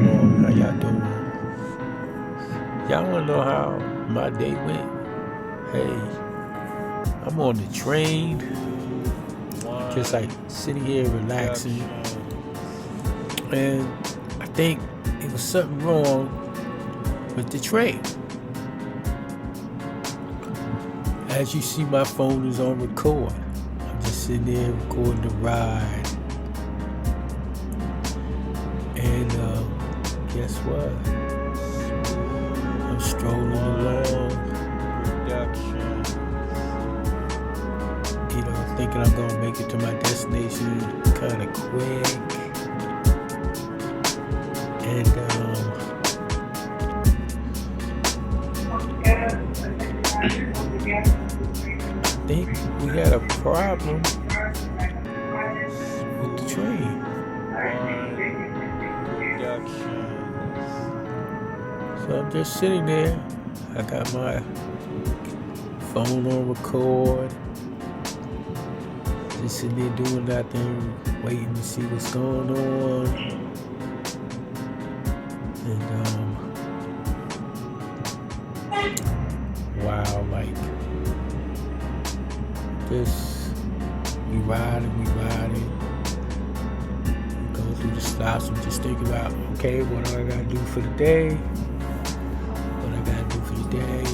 going on? How y'all doing? Y'all wanna know how my day went? Hey, I'm on the train, just like sitting here relaxing, and I think it was something wrong with the train. As you see, my phone is on record. I'm just sitting there recording the ride. And guess what? I'm strolling along, thinking I'm gonna make it to my destination kind of quick. And I think we had a problem with the train. So I'm just sitting there. I got my phone on record. Just sitting there doing nothing, waiting to see what's going on. And wow, like this, we riding. Go through the stops and just think about, okay, what do I gotta do for the day? What I gotta do for the day?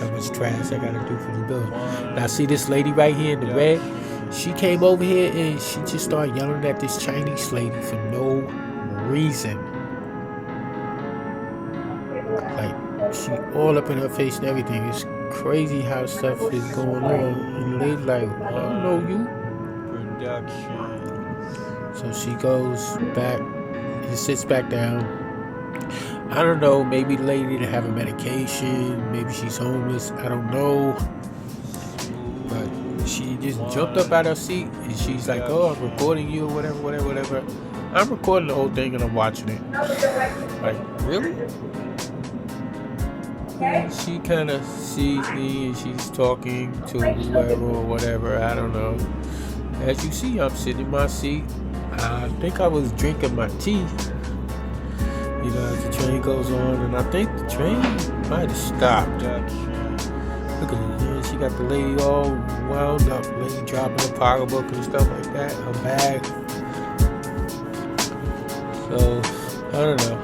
How much trash I gotta do for the bill? Now see this lady right here in the red. She came over here and she just started yelling at this Chinese lady for no reason. Like she all up in her face and everything. It's crazy how stuff is going on. And the lady's like, I don't know you. So she goes back and sits back down. I don't know, maybe the lady didn't have a medication, maybe she's homeless, I don't know. But she just jumped up out her seat and she's like, oh, I'm recording you, whatever. I'm recording the whole thing and I'm watching it. Like, really? And she kind of sees me and she's talking to whoever or whatever, I don't know. As you see, I'm sitting in my seat. I think I was drinking my tea. As the train goes on, and I think the train might have stopped. Look at it, she got the lady all wound up, lady dropping her pocketbook and stuff like that, her bag. So, I don't know.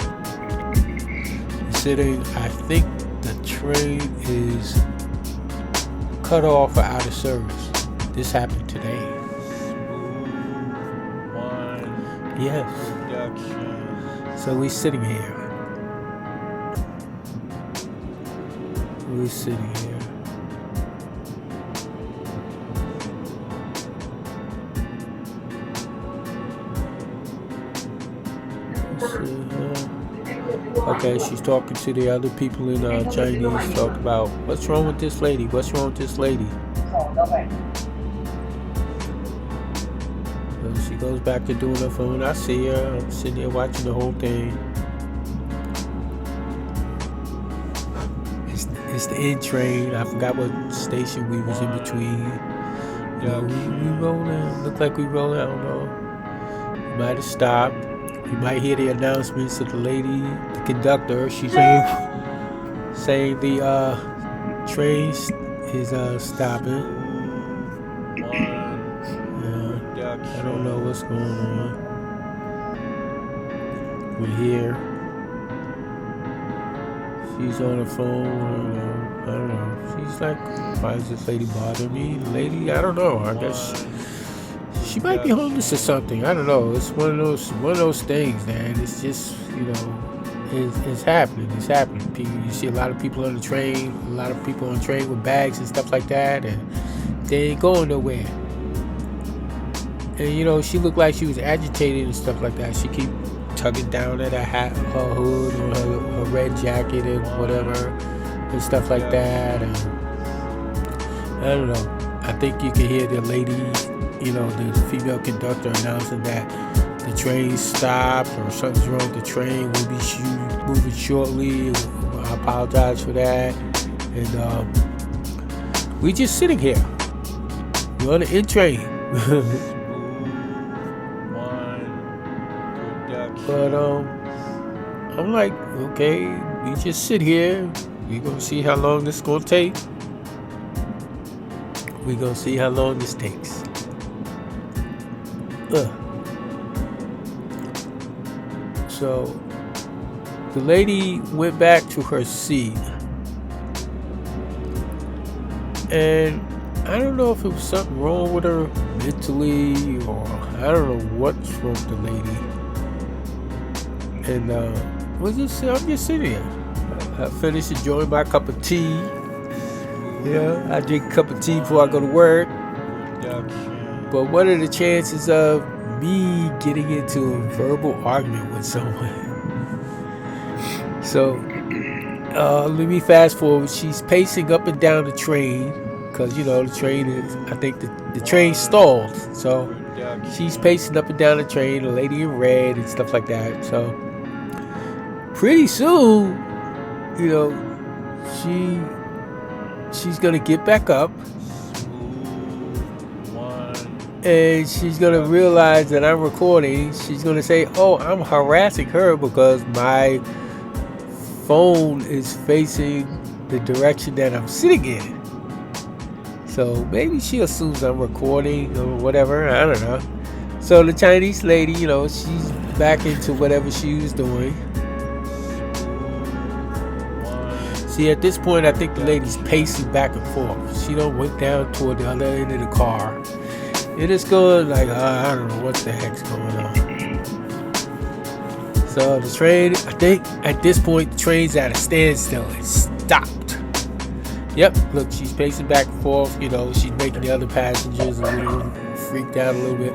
Sitting, I think the train is cut off or out of service. This happened today. Yes. So we're sitting here. Okay, she's talking to the other people in Chinese. Talk about what's wrong with this lady. So she goes back to doing her phone. I see her. I'm sitting here watching the whole thing. It's the end train. I forgot what station we was in between. We rolling. Looked like we rolling. I don't know. We might have stopped. You might hear the announcements of the lady, the conductor. She's saying the train is stopping. I don't know what's going on. We're here. She's on the phone. I don't know. She's like, why is this lady bothering me? The lady, I don't know. I guess she might be homeless or something. I don't know. It's one of those things, man. It's just, it's happening. It's happening. You see a lot of people on the train. A lot of people on the train with bags and stuff like that, and they ain't going nowhere. And she looked like she was agitated and stuff like that. She keep tugging down at her hat, her hood, or her red jacket and whatever, and stuff like that. And I don't know. I think you can hear the lady, the female conductor announcing that the train stopped or something's wrong with the train. We'll be moving shortly. I apologize for that. And we just sitting here. We're on the N train. But I'm like, okay, we just sit here. We gonna see how long this gonna take. We gonna see how long this takes. So the lady went back to her seat, and I don't know if it was something wrong with her mentally, or I don't know what's wrong with the lady. And I'm just sitting here. I finished enjoying my cup of tea. Yeah, I drink a cup of tea before I go to work. But what are the chances of me getting into a verbal argument with someone? So let me fast forward. She's pacing up and down the train, because the train is, I think the train stalled. So she's pacing up and down the train, a lady in red and stuff like that. So pretty soon, she's gonna get back up, and she's gonna realize that I'm recording. She's gonna say, "Oh, I'm harassing her because my phone is facing the direction that I'm sitting in." So maybe she assumes I'm recording or whatever. I don't know. So the Chinese lady, she's back into whatever she was doing. See, at this point, I think the lady's pacing back and forth. She don't went down toward the other end of the car. It is going like, I don't know what the heck's going on. So the train, I think at this point, the train's at a standstill. It stopped. Yep, look, she's pacing back and forth. She's making the other passengers a little freaked out a little bit.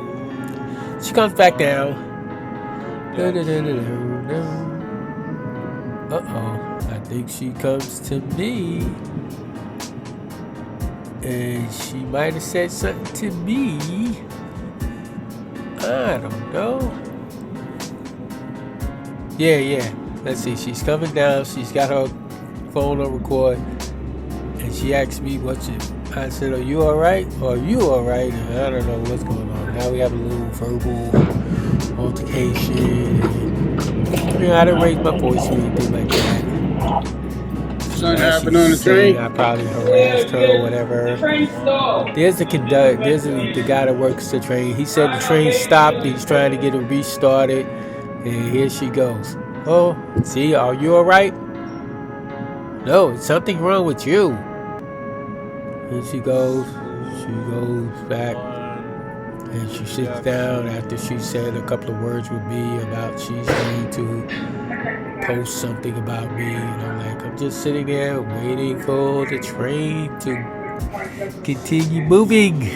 She comes back down. Uh-oh. I think she comes to me, and she might have said something to me. I don't know. Yeah. Let's see. She's coming down. She's got her phone on record, and she asked me, "What's it?" I said, "Are you all right? Or are you all right?" And I don't know what's going on. Now we have a little verbal altercation. I didn't raise my voice or anything like that. Something happened on the train. I probably harassed her or whatever. There's the conductor. There's the guy that works the train. He said the train stopped. He's trying to get it restarted, and here she goes. Oh, see, are you all right? No, it's something wrong with you. And she goes back, and she sits down after she said a couple of words with me about she's going to post something about me, and I'm just sitting there waiting for the train to continue moving.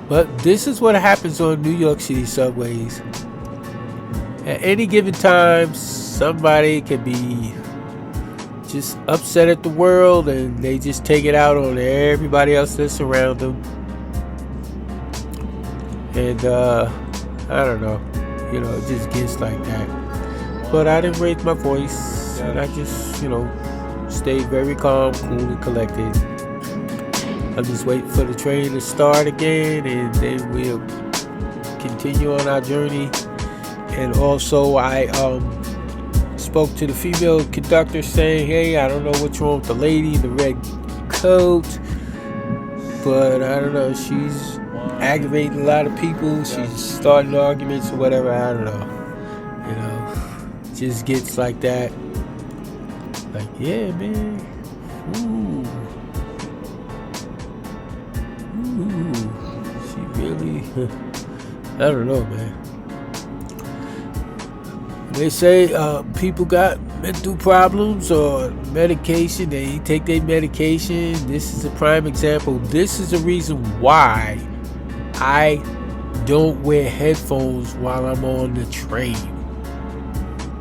But this is what happens on New York City subways. At any given time, somebody can be just upset at the world, and they just take it out on everybody else that's around them. And I don't know. It just gets like that. But I didn't raise my voice, and I just, stayed very calm, cool, and collected. I'm just waiting for the train to start again, and then we'll continue on our journey. And also, I spoke to the female conductor saying, "Hey, I don't know what's wrong with the lady in the red coat, but I don't know, she's aggravating a lot of people. She's starting arguments or whatever. I don't know. Just gets like that. Like, yeah, man. Ooh. She really, I don't know, man. They say people got mental problems or medication. They take their medication. This is a prime example. This is the reason why I don't wear headphones while I'm on the train.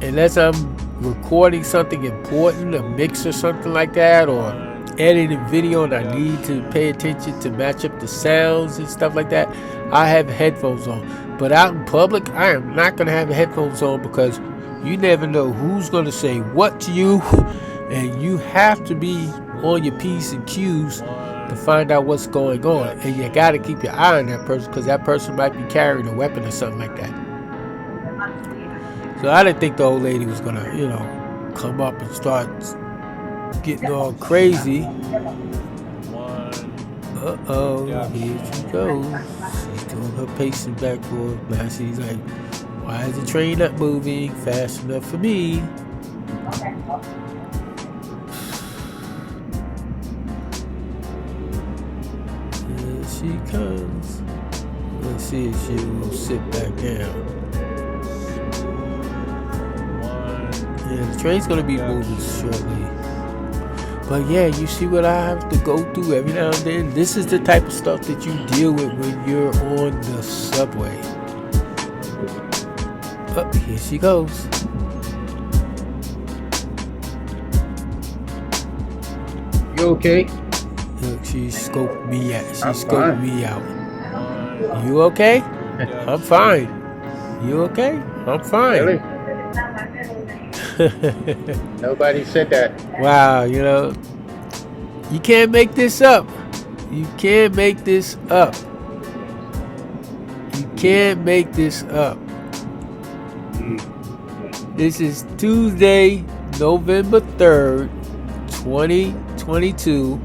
Unless I'm recording something important, a mix or something like that, or editing video and I need to pay attention to match up the sounds and stuff like that, I have headphones on. But out in public, I am not going to have headphones on, because you never know who's going to say what to you, and you have to be on your P's and Q's to find out what's going on. And you got to keep your eye on that person, because that person might be carrying a weapon or something like that. So I didn't think the old lady was going to, you know, come up and start getting all crazy. Uh-oh, here she goes. She's doing her pacing back and forth. Now she's like, why is the train not moving fast enough for me? Here she comes. Let's see if she will sit back down. Yeah, the train's gonna be moving shortly. But yeah, you see what I have to go through every now and then? This is the type of stuff that you deal with when you're on the subway. Oh, here she goes. You okay? Look, she scoped me out. She scoped me out. You okay? I'm fine. You okay? I'm fine. Really? Nobody said that. Wow, you know, you can't make this up. You can't make this up. You can't make this up. This is Tuesday, November 3rd, 2022,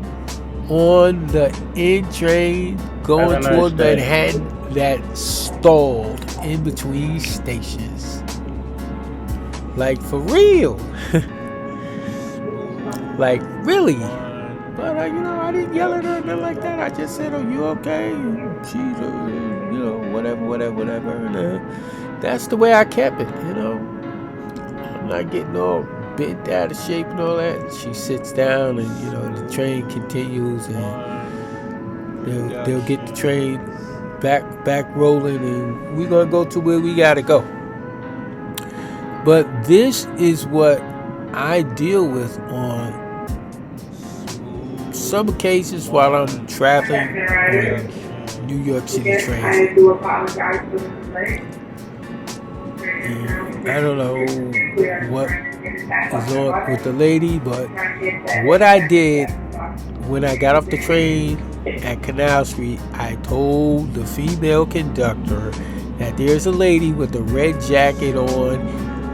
on the N train going toward Manhattan that stalled in between stations. Like, for real. Like, really. But, you know, I didn't yell at her or nothing like that. I just said, are you okay? And she's, you know, whatever. And that's the way I kept it, you know. I'm not getting all bent out of shape and all that. She sits down and, you know, the train continues, and they'll get the train back rolling, and we're going to go to where we got to go. But this is what I deal with on some occasions while I'm traveling on New York City trains. And I don't know what is on with the lady, but what I did when I got off the train at Canal Street, I told the female conductor that there's a lady with a red jacket on,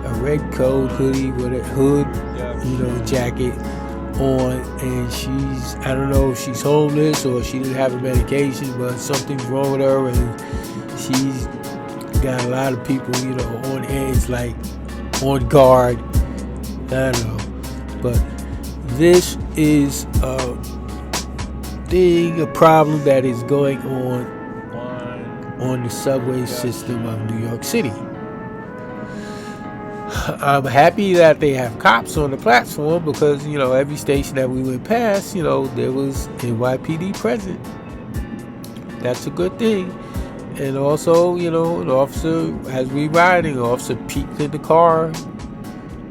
a red coat, hoodie with a hood, you know, jacket on, and she's, I don't know if she's homeless or she didn't have a medication, but something's wrong with her, and she's got a lot of people, you know, on edge, like on guard. I don't know, but this is a thing, a problem that is going on the subway system of New York City. I'm happy that they have cops on the platform, because, you know, every station that we went past, you know, there was NYPD present. That's a good thing. And also, you know, an officer, as we riding, an officer peeked in the car,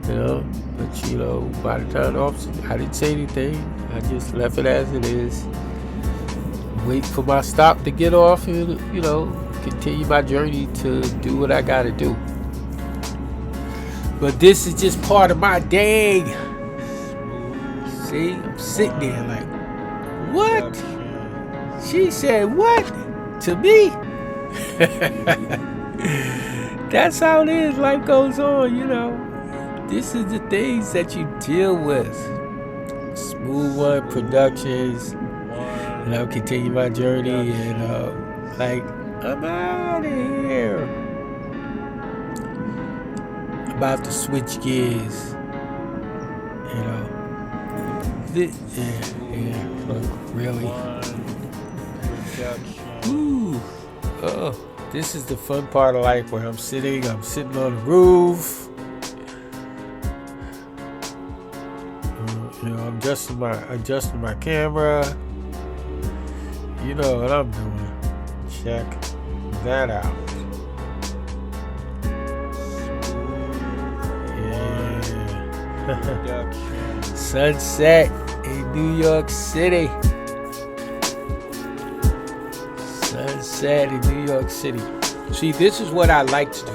you know, but, you know, by the time the officer, I didn't say anything. I just left it as it is. Wait for my stop to get off and, you know, continue my journey to do what I gotta do. But this is just part of my day. See, I'm sitting there like, what? She said what? To me? That's how it is. Life goes on, you know. This is the things that you deal with. Smooth One Productions. And I'll continue my journey, and like, I'm out of here. About to switch gears, you know. Look, really. Ooh, oh, this is the fun part of life where I'm sitting on the roof. You know, I'm adjusting my camera. You know what I'm doing. Check that out. Yeah. Sunset in New York City. Sunset in New York City. See, this is what I like to do.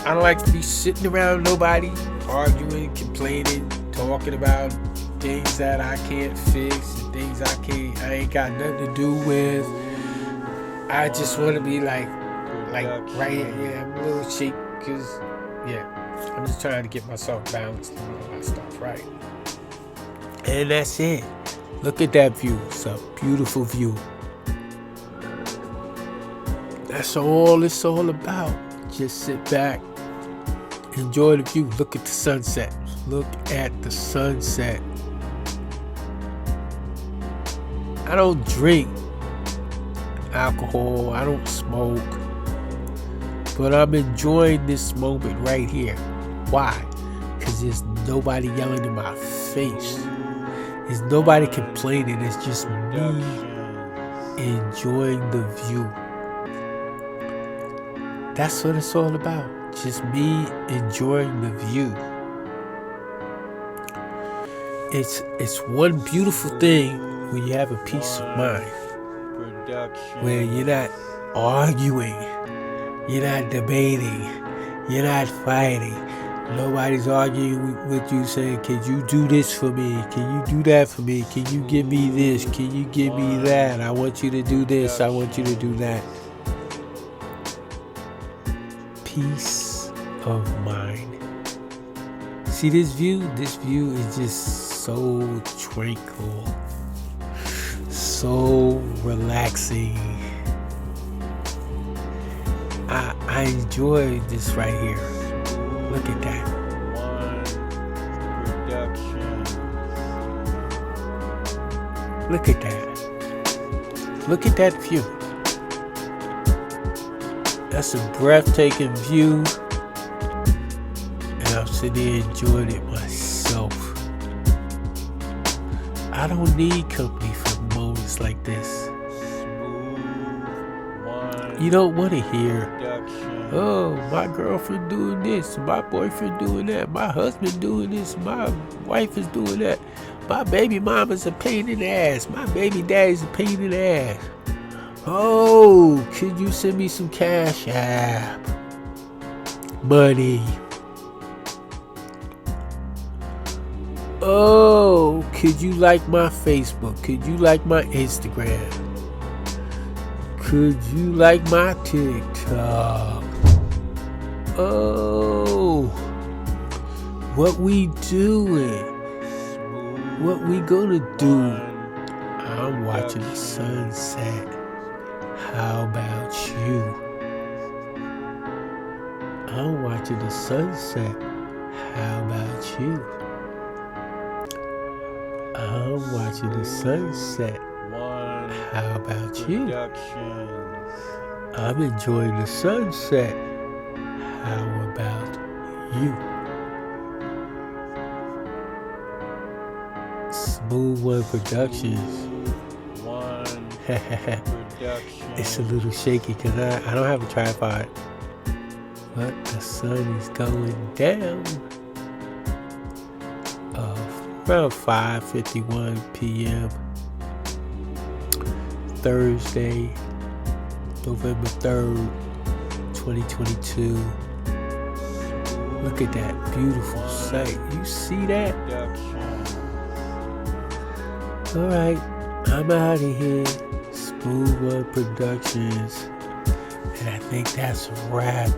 I don't like to be sitting around nobody, arguing, complaining, talking about things that I can't fix, things I ain't got nothing to do with. I just want to be like right here. Yeah, I'm a little shaky because, yeah, I'm just trying to get myself balanced and all that stuff, right? And that's it. Look at that view. It's a beautiful view. That's all it's all about. Just sit back, enjoy the view. Look at the sunset. Look at the sunset. I don't drink alcohol. I don't smoke. But I'm enjoying this moment right here. Why? Because there's nobody yelling in my face. There's nobody complaining. It's just me enjoying the view. That's what it's all about. Just me enjoying the view. It's one beautiful thing when you have a peace of mind, where you're not arguing, you're not debating, you're not fighting. Nobody's arguing with you saying, can you do this for me? Can you do that for me? Can you give me this? Can you give me that? I want you to do this. I want you to do that. Peace of mind. See this view? This view is just so tranquil, so relaxing. I enjoy this right here. Look at that. Look at that. Look at that view. That's a breathtaking view. And I'm sitting there enjoying it myself. I don't need company for moments like this. You don't want to hear, oh, my girlfriend doing this, my boyfriend doing that, my husband doing this, my wife is doing that, my baby mama's a pain in the ass, my baby daddy's a pain in the ass. Oh, could you send me some cash app money? Oh, could you like my Facebook? Could you like my Instagram? Could you like my TikTok? Oh, what we doing? What we gonna do? I'm watching the sunset. How about you? I'm watching the sunset. How about you? I'm watching the sunset. How about you? I'm enjoying the sunset. How about you? Smooth One Productions. It's a little shaky because I don't have a tripod. But the sun is going down. Around 5:51 p.m. Thursday, November 3rd, 2022. Look at that beautiful sight. You see that? Alright, I'm out of here. Smooth One Productions. And I think that's a wrap.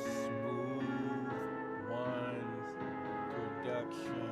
Smooth One Production.